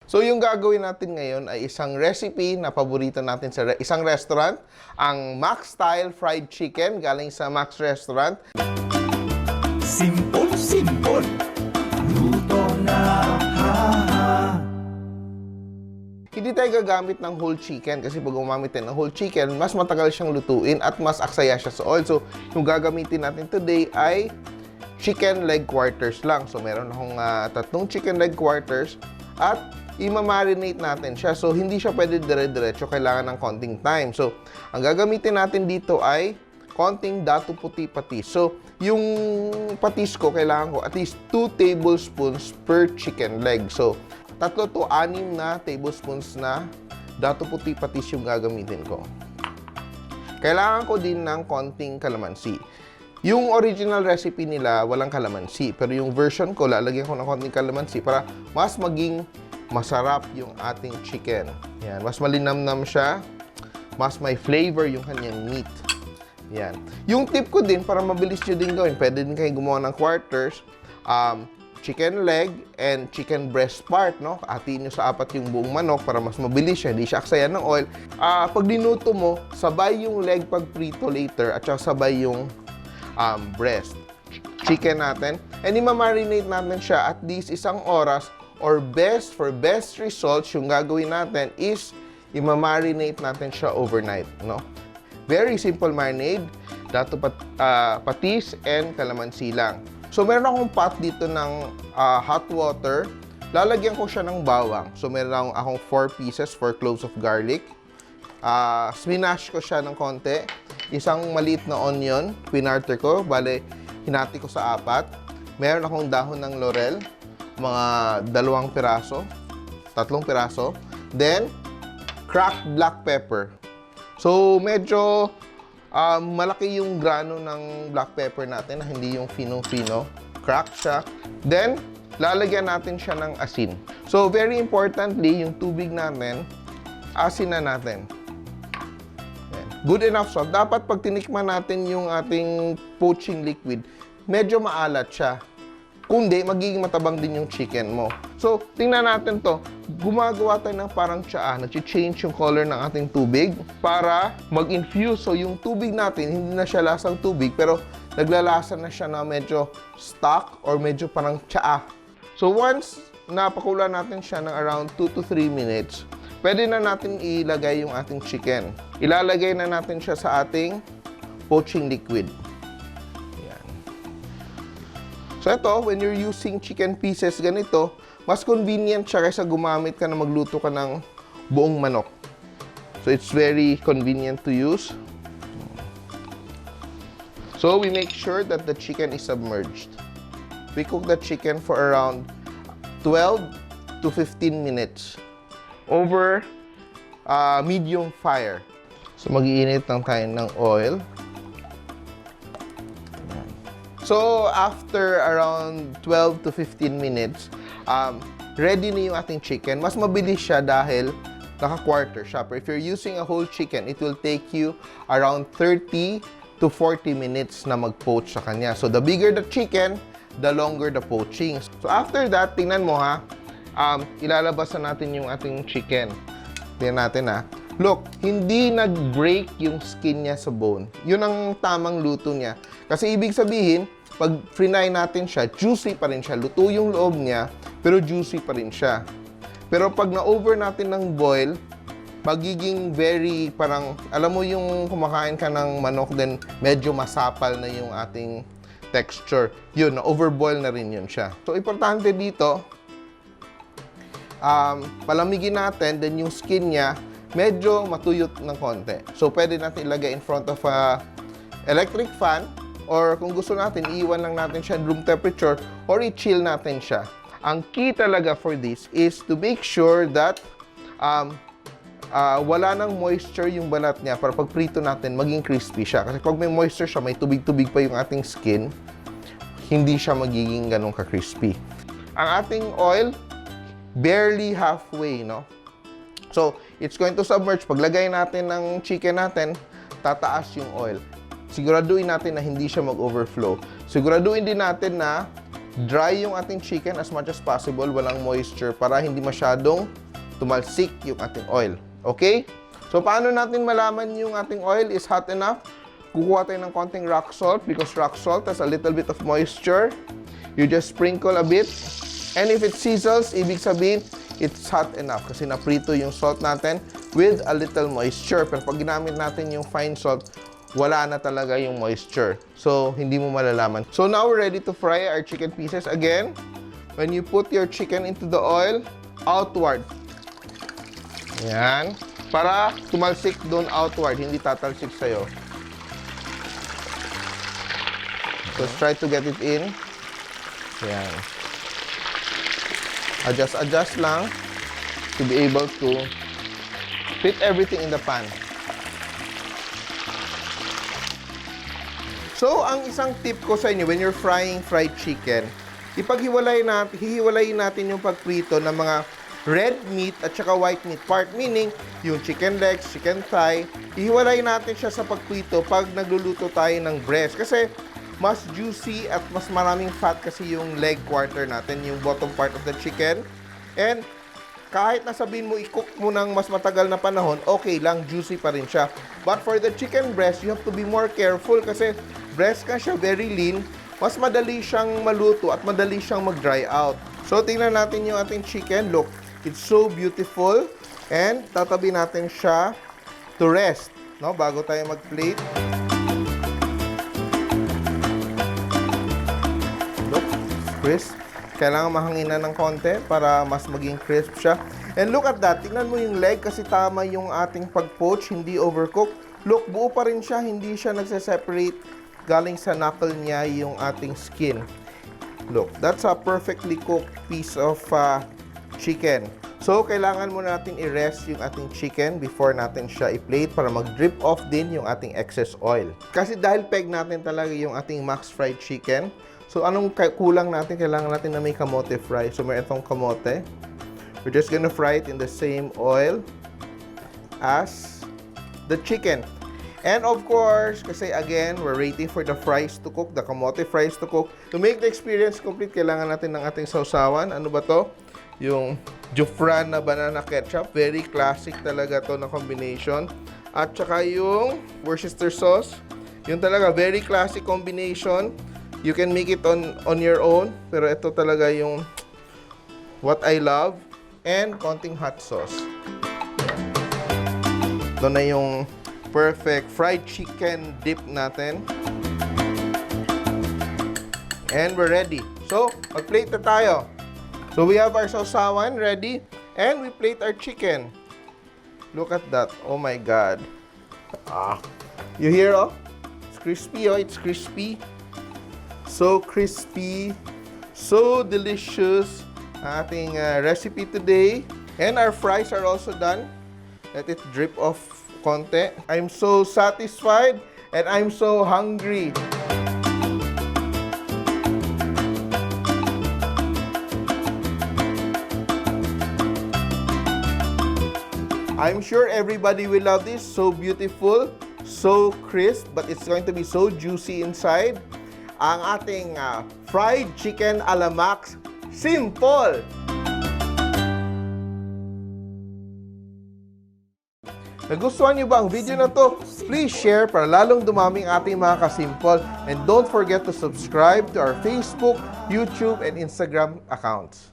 So yung gagawin natin ngayon ay isang recipe na paborito natin sa isang restaurant, ang Max Style Fried Chicken galing sa Max Restaurant. Simple, simple, luto na, Hindi tayo gagamit ng whole chicken kasi pag gumamit tayo ng whole chicken, mas matagal siyang lutuin at mas aksaya siya sa oil. So yung gagamitin natin today ay chicken leg quarters lang. So meron akong 3 chicken leg quarters at i-marinate natin siya. So, hindi siya pwede dire-diretso. Kailangan ng konting time. So, ang gagamitin natin dito ay konting dato puti patis. So, yung patis ko, kailangan ko at least 2 tablespoons per chicken leg. So, 3 to 6 na tablespoons na dato puti patis yung gagamitin ko. Kailangan ko din ng konting kalamansi. Yung original recipe nila, walang kalamansi. Pero yung version ko, lalagyan ko ng konting kalamansi para mas maging masarap yung ating chicken. Yan, mas malinamnam siya, mas may flavor yung kanyang meat. Yan. Yung tip ko din, para mabilis nyo din gawin, pwede din kayo gumawa ng quarters, chicken leg and chicken breast part, no? Hatiin nyo sa 4 yung buong manok para mas mabilis siya, hindi siya aksayan ng oil. Pag dinuto mo, sabay yung leg pag prito later at saka sabay yung breast chicken natin. And i-marinate natin siya at least 1 oras. Or for best results, yung gagawin natin is i-marinate natin siya overnight, no? Very simple marinade, dato patis and kalamansi lang. So meron akong pot dito ng hot water. Lalagyan ko siya ng bawang. So meron akong 4 pieces, 4 cloves of garlic. Smash ko siya ng konti. Isang maliit na onion, pinarter ko, bale hinati ko sa 4. Meron akong dahon ng laurel, mga 2 piraso, 3 piraso. Then, cracked black pepper. So, medyo malaki yung grano ng black pepper natin, hindi yung finong-fino. Crack siya. Then, lalagyan natin siya ng asin. So, very importantly, yung tubig natin, asin na natin. Good enough salt. Dapat pag tinikman natin yung ating poaching liquid, medyo maalat siya. Kundi, magiging matabang din yung chicken mo. So, tingnan natin to. Gumagawa tayo ng parang tsaa. Nag-change yung color ng ating tubig para mag-infuse. So, yung tubig natin, hindi na siya lasang tubig, pero naglalasa na siya na medyo stock or medyo parang tsaa. So, once napakula natin siya ng around 2 to 3 minutes, pwede na natin ilagay yung ating chicken. Ilalagay na natin siya sa ating poaching liquid. So ito, when you're using chicken pieces ganito, mas convenient siya kaysa gumamit ka na magluto ka ng buong manok. So it's very convenient to use. So we make sure that the chicken is submerged. We cook the chicken for around 12 to 15 minutes over medium fire. So mag-iinit lang tayo ng oil. So, after around 12 to 15 minutes, ready na yung ating chicken. Mas mabilis siya dahil naka-quarter siya. Pero if you're using a whole chicken, it will take you around 30 to 40 minutes na mag-poach sa kanya. So, the bigger the chicken, the longer the poaching. So, after that, tingnan mo ha, ilalabas na natin yung ating chicken. Tingnan natin ha. Look, hindi nag-break yung skin niya sa bone. Yun ang tamang luto niya. Kasi ibig sabihin, pag fry natin siya, juicy pa rin siya. Luto yung loob niya, pero juicy pa rin siya. Pero pag na-over natin ng boil, magiging very parang, alam mo yung kumakain ka ng manok, then medyo masapal na yung ating texture. Yun, na-overboil na rin yun siya. So, importante dito, palamigin natin, then yung skin niya, medyo matuyot ng konti. So, pwede natin ilagay in front of a electric fan, or kung gusto natin, iiwan lang natin siya room temperature, or i-chill natin siya. Ang key talaga for this is to make sure that wala nang moisture yung balat niya para pag prito natin, maging crispy siya. Kasi pag may moisture siya, may tubig-tubig pa yung ating skin, hindi siya magiging ganun ka-crispy. Ang ating oil, barely halfway, no? So, it's going to submerge. Paglagay natin ng chicken natin, tataas yung oil. Siguraduhin natin na hindi siya mag-overflow. Siguraduhin din natin na dry yung ating chicken as much as possible, walang moisture para hindi masyadong tumalsik yung ating oil. Okay? So, paano natin malaman yung ating oil is hot enough? Kukuha tayo ng konting rock salt because rock salt has a little bit of moisture. You just sprinkle a bit. And if it sizzles, ibig sabihin, it's hot enough kasi naprito yung salt natin with a little moisture. Pero pag ginamit natin yung fine salt, wala na talaga yung moisture. So, hindi mo malalaman. So, now we're ready to fry our chicken pieces. Again, when you put your chicken into the oil, outward. Yan. Para tumalsik doon outward, hindi tatalsik sa'yo. So, try to get it in. Yan. Adjust lang to be able to fit everything in the pan. So, ang isang tip ko sa inyo when you're frying fried chicken, hihiwalayin natin yung pagprito ng mga red meat at saka white meat part. Meaning, yung chicken legs, chicken thigh, hihiwalayin natin siya sa pagprito pag nagluluto tayo ng breast. Kasi, mas juicy at mas maraming fat kasi yung leg quarter natin, yung bottom part of the chicken. And, kahit nasabihin mo i-cook mo ng mas matagal na panahon, okay lang, juicy pa rin siya. But for the chicken breast, you have to be more careful kasi breast ka siya very lean, mas madali siyang maluto at madali siyang mag-dry out. So, tingnan natin yung ating chicken. Look, it's so beautiful. And tatabi natin siya to rest, no? Bago tayo mag-plate. Look, crisp. Kailangan mahanginan ng konti para mas maging crisp siya. And look at that. Tingnan mo yung leg kasi tama yung ating pag-poach, hindi overcook. Look, buo pa rin siya. Hindi siya nagse-separate galing sa knuckle niya yung ating skin. Look, that's a perfectly cooked piece of chicken. So, kailangan muna natin i-rest yung ating chicken before natin siya i-plate para mag-drip off din yung ating excess oil. Kasi dahil peg natin talaga yung ating max fried chicken, so anong kulang natin? Kailangan natin na may kamote fry. So, may itong kamote. We're just gonna fry it in the same oil as the chicken. And of course, kasi again, we're waiting for the fries to cook, the kamote fries to cook. To make the experience complete, kailangan natin ng ating sausawan. Ano ba to? Yung Jufran na banana ketchup. Very classic talaga to na combination. At saka yung Worcester sauce. Yung talaga, very classic combination. You can make it on your own. Pero ito talaga yung what I love. And konting hot sauce. Ito na yung perfect fried chicken dip natin. And we're ready. So, mag-plate na tayo. So, we have our sausawan ready. And we plate our chicken. Look at that. Oh my God. You hear, oh? It's crispy, oh. It's crispy. So crispy. So delicious. Ating recipe today. And our fries are also done. Let it drip off konti. I'm so satisfied and I'm so hungry. I'm sure everybody will love this. So beautiful, so crisp, but it's going to be so juicy inside. Ang ating fried chicken a la Max. Simple! Nagustuhan niyo ba ang video na to? Please share para lalong dumaming ating mga kasimple. And don't forget to subscribe to our Facebook, YouTube, and Instagram accounts.